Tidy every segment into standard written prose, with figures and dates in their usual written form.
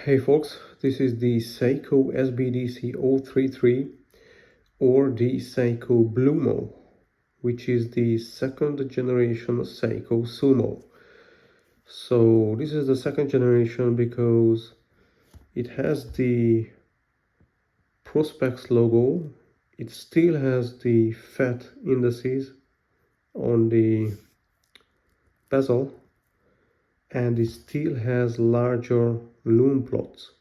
Hey folks, this is the Seiko SBDC033 or the Seiko Blumo, which is the second generation Seiko Sumo. So this is the second generation because it has the Prospex logo. It still has the fat indices on the bezel, and it still has larger loom plots.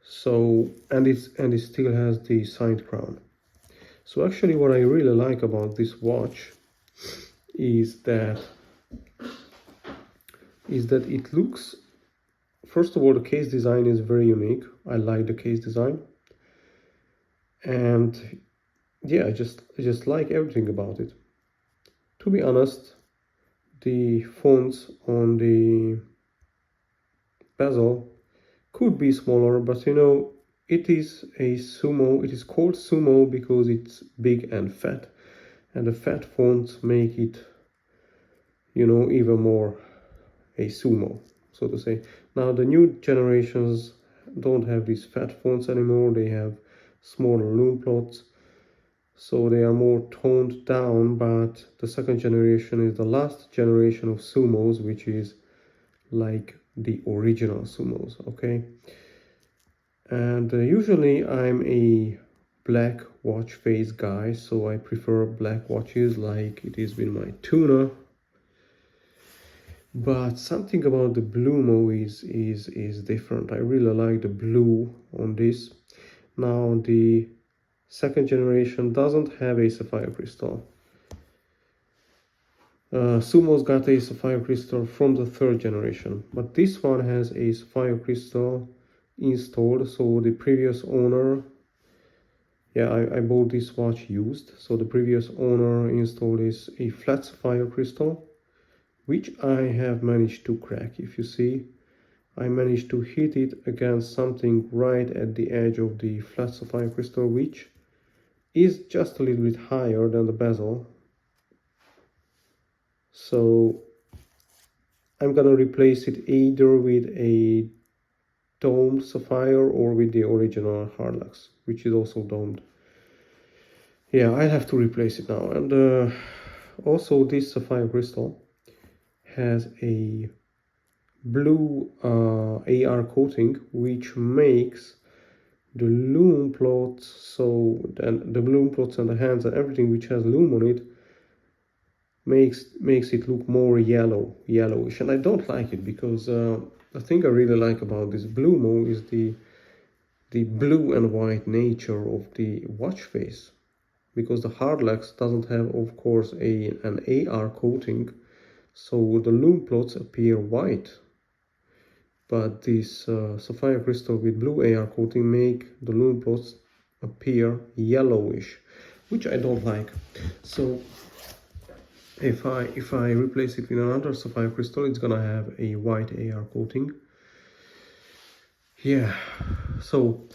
So and it still has the side crown. So actually what I really like about this watch is that it looks, first of all, the case design is very unique. I like the case design, and yeah, I just like everything about it. To be honest, the fonts on the bezel could be smaller, but you know, it is a sumo. It is called sumo because it's big and fat, and the fat fonts make it, you know, even more a sumo, so to say. Now the new generations don't have these fat fonts anymore. They have smaller loom plots, so they are more toned down. But the second generation is the last generation of sumos, which is like the original sumos, okay? And usually I'm a black watch face guy, so I prefer black watches like it is with my tuner. But something about the Blumo is different. I really like the blue on this. Now the second generation doesn't have a sapphire crystal. Sumo's got a sapphire crystal from the third generation, but this one has a sapphire crystal installed. So the previous owner, yeah, I bought this watch used. So the previous owner installed is a flat sapphire crystal, which I have managed to crack. If you see, I managed to hit it against something right at the edge of the flat sapphire crystal, which is just a little bit higher than the bezel. So I'm gonna replace it either with a domed sapphire or with the original Hardlux, which is also domed. Yeah, I have to replace it now. And also this sapphire crystal has a blue AR coating, which makes the loom plots, so then the loom plots and the hands and everything which has loom on it makes it look more yellowish, and I don't like it because the thing I really like about this Blumo is the blue and white nature of the watch face, because the Hardlux doesn't have, of course, an AR coating, so the loom plots appear white. But this sapphire crystal with blue AR coating make the loom plots appear yellowish, which I don't like. So if I replace it with another sapphire crystal, it's gonna have a white AR coating. Yeah, so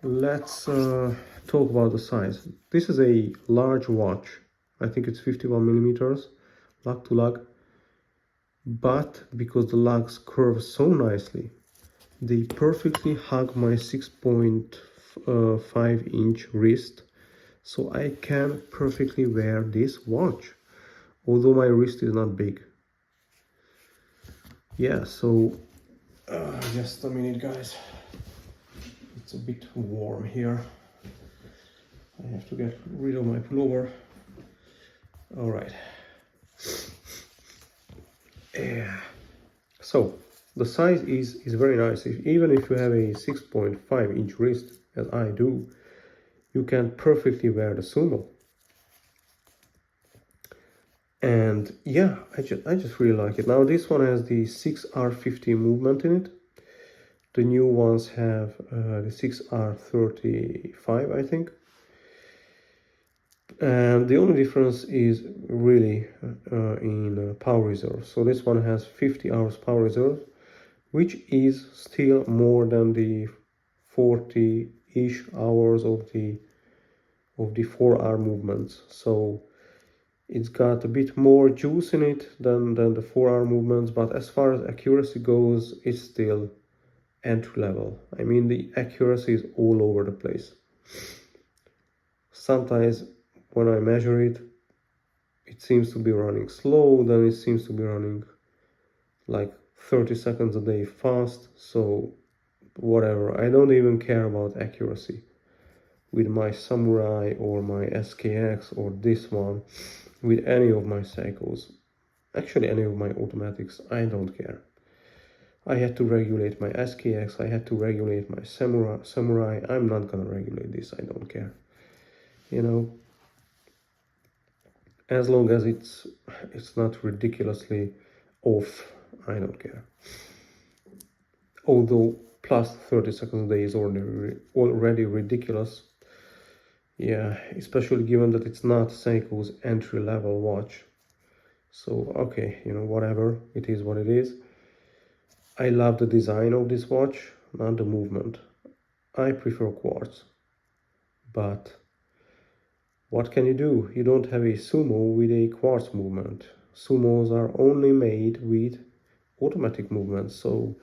let's talk about the size. This is a large watch. I think it's 51 millimeters lug to lug, but because the lugs curve so nicely, they perfectly hug my 6.5 inch wrist, so I can perfectly wear this watch, although my wrist is not big. Yeah, so just a minute, guys. It's a bit warm here. I have to get rid of my pullover. All right. Yeah. So the size is very nice. Even if you have a 6.5 inch wrist, as I do, you can perfectly wear the Sumo. And yeah, I just really like it. Now this one has the 6R50 movement in it. The new ones have the 6R35, I think. And the only difference is really in power reserve. So this one has 50 hours power reserve, which is still more than the 40-ish hours of the 4R movements. So it's got a bit more juice in it than the 4R movements, but as far as accuracy goes, it's still entry level. I mean, the accuracy is all over the place. Sometimes when I measure it, it seems to be running slow, then it seems to be running like 30 seconds a day fast. So whatever, I don't even care about accuracy with my Samurai or my SKX or this one, with any of my Seikos, actually any of my automatics, I don't care. I had to regulate my SKX, I had to regulate my Samurai. I'm not gonna regulate this, I don't care. You know, as long as it's not ridiculously off, I don't care. Although plus 30 seconds a day is already ridiculous. Yeah, especially given that it's not Seiko's entry-level watch. So, okay, you know, whatever, it is what it is. I love the design of this watch, not the movement. I prefer quartz. But what can you do? You don't have a sumo with a quartz movement. Sumos are only made with automatic movements. So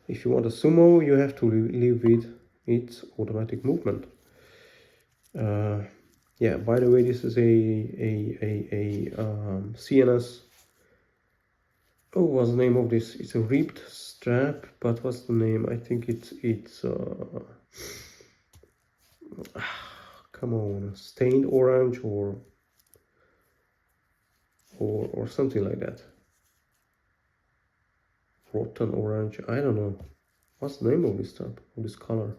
if you want a sumo, you have to live with its automatic movement. Yeah, by the way, this is a CNS. Oh, what's the name of this? It's a ribbed strap, but what's the name? I think it's come on, stained orange or something like that. Rotten orange. I don't know. What's the name of this strap? Of this color?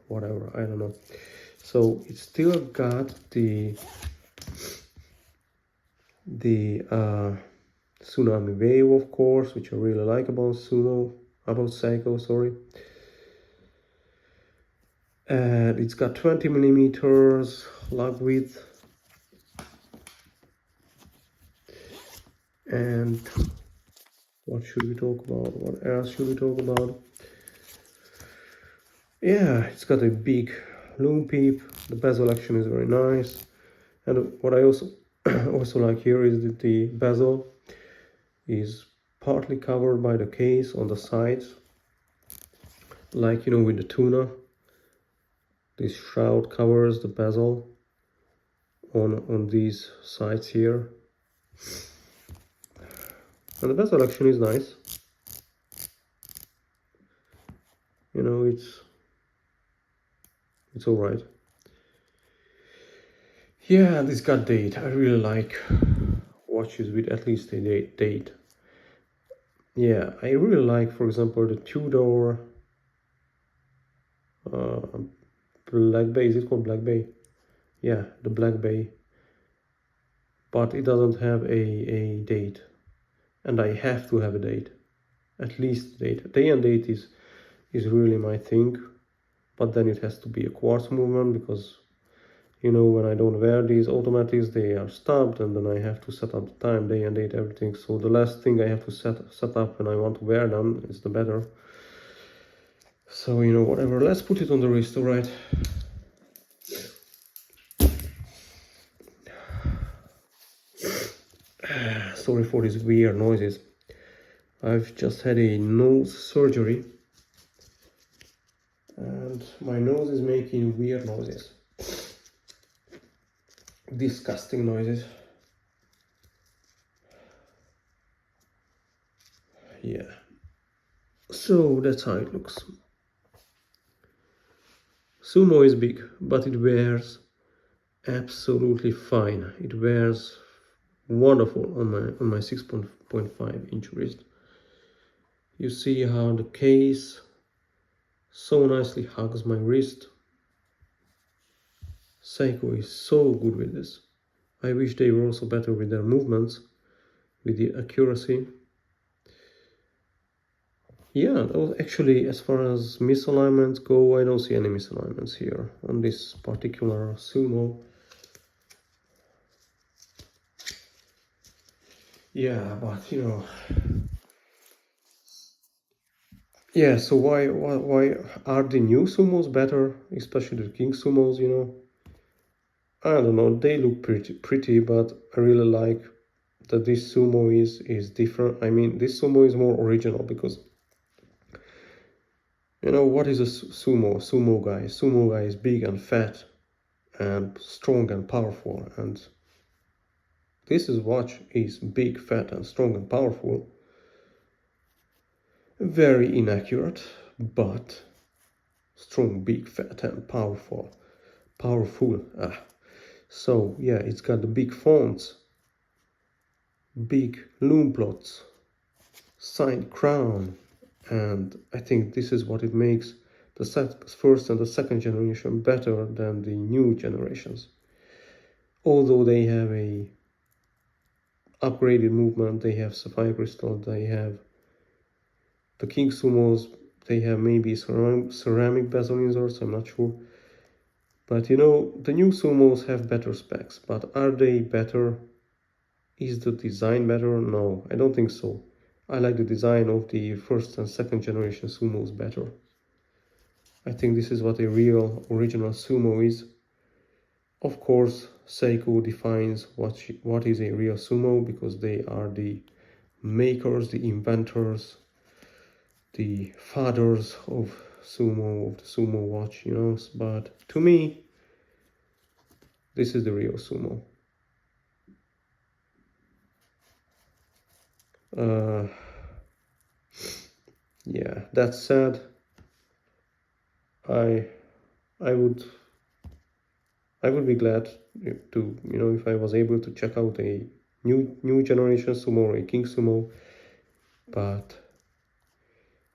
Whatever. I don't know. So it's still got the tsunami wave, of course, which I really like about Seiko, sorry. And it's got 20 millimeters lug width. And what should we talk about? What else should we talk about? Yeah, it's got a big loom peep. The bezel action is very nice. And what I also like here is that the bezel is partly covered by the case on the sides, like, you know, with the tuna. This shroud covers the bezel on these sides here. And the bezel action is nice. You know, it's all right. Yeah, this got date. I really like watches with at least a date. Yeah, I really like, for example, the Tudor Black Bay. Is it called Black Bay? Yeah, the Black Bay. But it doesn't have a date. And I have to have a date. At least date. Day and date is really my thing. But then it has to be a quartz movement, because, you know, when I don't wear these automatics, they are stopped, and then I have to set up the time, day and date, everything. So the last thing I have to set up when I want to wear them is the better. So, you know, whatever. Let's put it on the wrist, all right? Sorry for these weird noises. I've just had a nose surgery, and my nose is making weird noises. Disgusting noises. Yeah. So that's how it looks. Sumo is big, but it wears absolutely fine. It wears wonderful on my 6.5 inch wrist. You see how the case so nicely hugs my wrist. Seiko is so good with this. I wish they were also better with their movements, with the accuracy. Yeah, that was actually, as far as misalignments go, I don't see any misalignments here on this particular Sumo. Yeah, but you know, yeah. So why are the new Sumos better, especially the King Sumos? You know, I don't know. They look pretty, but I really like that this sumo is different. I mean, this sumo is more original because, you know, what is a sumo? Sumo guy is big and fat and strong and powerful, and this watch is big, fat and strong and powerful. Very inaccurate, but strong, big, fat and powerful. So yeah, it's got the big fonts, big lume plots, signed crown, and I think this is what it makes the first and the second generation better than the new generations. Although they have a upgraded movement, they have sapphire crystal, they have the King Sumos, they have maybe ceramic bezel inserts, I'm not sure. But you know, the new Sumos have better specs, but are they better? Is the design better? No, I don't think so. I like the design of the first and second generation Sumos better. I think this is what a real original Sumo is. Of course, Seiko defines what is a real Sumo, because they are the makers, the inventors, the fathers of the Sumo watch, you know. But to me, this is the real Sumo. Yeah, that said, I would be glad to, you know, if I was able to check out a new generation Sumo or a King Sumo. But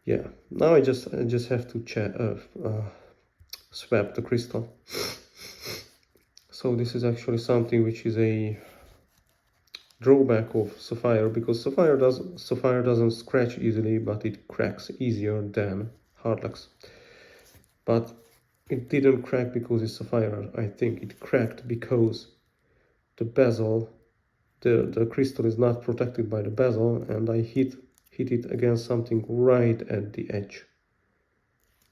yeah, now I just have to swap the crystal. So this is actually something which is a drawback of sapphire, because sapphire doesn't scratch easily, but it cracks easier than hardlux. But it didn't crack because it's sapphire. I think it cracked because the bezel, the crystal is not protected by the bezel, and I hit it against something right at the edge,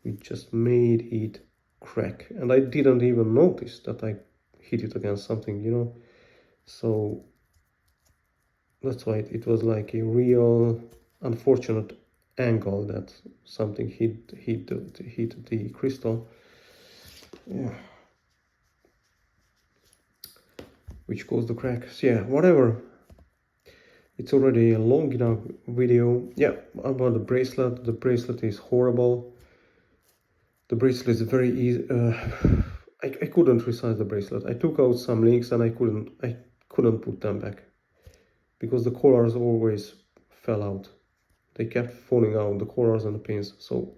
which just made it crack. And I didn't even notice that I hit it against something, you know. So that's why it was like a real unfortunate angle that something hit the crystal. Yeah. Which caused the cracks. Yeah, whatever. It's already a long enough video. Yeah, about the bracelet. The bracelet is horrible. The bracelet is very easy. I couldn't resize the bracelet. I took out some links and I couldn't put them back, because the collars always fell out. They kept falling out, the collars and the pins. So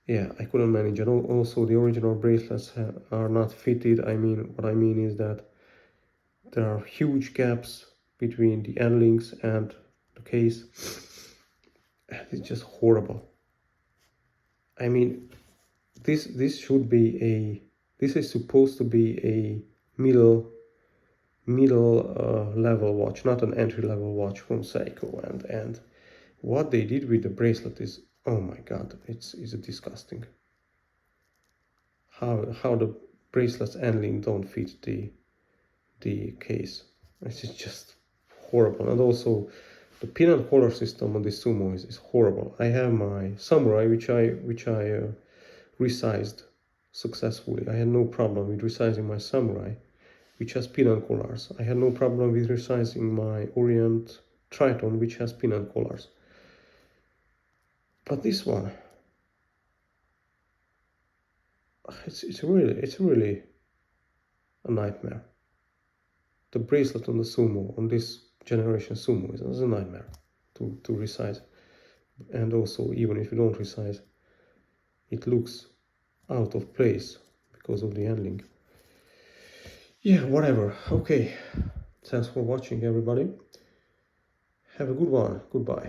yeah, I couldn't manage. And also the original bracelets are not fitted. I mean, what I mean is that there are huge gaps between the end links and the case. It's just horrible. I mean, this should be this is supposed to be a middle level watch, not an entry level watch from Seiko, and what they did with the bracelet is, oh my god, it's disgusting. How the bracelet's end link don't fit the case. It's just horrible. And also the pin and collar system on this Sumo is horrible. I have my Samurai, which I resized successfully. I had no problem with resizing my Samurai, which has pin and collars. I had no problem with resizing my Orient Triton, which has pin and collars. But this one, it's really a nightmare. The bracelet on the Sumo, on this generation Sumo, is a nightmare to resize. And also, even if you don't resize, it looks out of place because of the handling. Yeah, whatever. Okay, thanks for watching, everybody. Have a good one. Goodbye.